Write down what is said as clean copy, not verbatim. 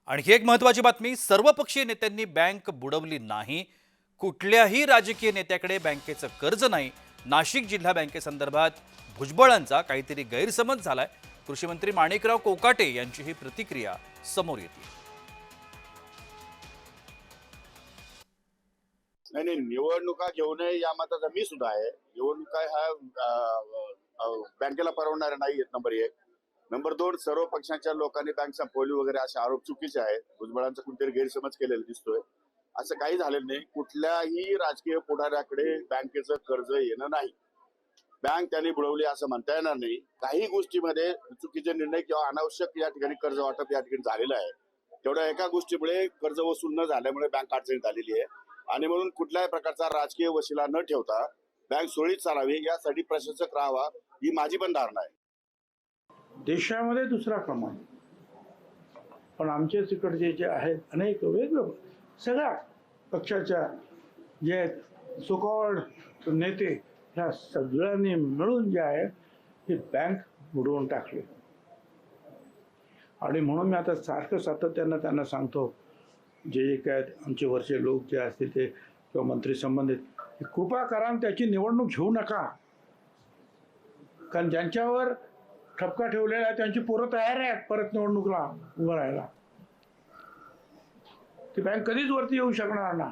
आणखी एक महत्त्वाची बातमी, सर्वपक्षीय नेत्यांनी बँक बुडवली नाही. कुठल्याही राजकीय नेत्याकडे बँकेचं कर्ज नाही. नाशिक जिल्हा बँकेसंदर्भात भुजबळांचा काहीतरी गैरसमज झालाय. कृषी मंत्री माणिकराव कोकाटे यांची ही प्रतिक्रिया समोर येते. नाही, निवडणुका घेऊ नये या मताचा मी सुद्धा आहे. निवडणुका बँकेला परवडणाऱ्या नाही आहेत. नंबर एक. नंबर दोन, सर्व पक्षांच्या लोकांनी बँक संपवली वगैरे असे आरोप चुकीचे आहेत. भुजबळांचा कुठेतरी गैरसमज केलेला दिसतोय. असं काही झालेलं नाही. कुठल्याही राजकीय पुढाऱ्याकडे बँकेचं कर्ज येणं नाही. बँक त्यांनी बुडवली असं म्हणता येणार नाही. काही गोष्टीमध्ये चुकीचे निर्णय किंवा अनावश्यक या ठिकाणी कर्ज वाटप या ठिकाणी झालेलं आहे. तेवढ्या एका गोष्टीमुळे कर्ज वसूल न झाल्यामुळे बँक अडचणीत आलेली आहे आणि म्हणून कुठल्याही प्रकारचा राजकीय वशिला न ठेवता बँक सुरळीत चालावी यासाठी प्रशासक राहावा ही माझी पण धारणा आहे. देशामध्ये दुसरा क्रमांक, पण आमच्या तिकडचे जे आहेत अनेक वेगवेगळे सगळ्या पक्षाच्या जे सोकॉल्ड नेते ह्या सगळ्यांनी मिळून जे आहे हे बँक बुडवून टाकले. आणि म्हणून मी आता सारखं सातत्यानं त्यांना सांगतो, जे काय आमचे वरचे लोक जे असतील ते किंवा मंत्री संबंधित, कृपा करा आणि त्याची निवडणूक घेऊ नका. कारण ज्यांच्यावर ठपका ठेवलेला आहे त्यांची पोरं तयार आहेत परत निवडणुकीला उभं राहायला. ती बँक कधीच वरती येऊ शकणार ना.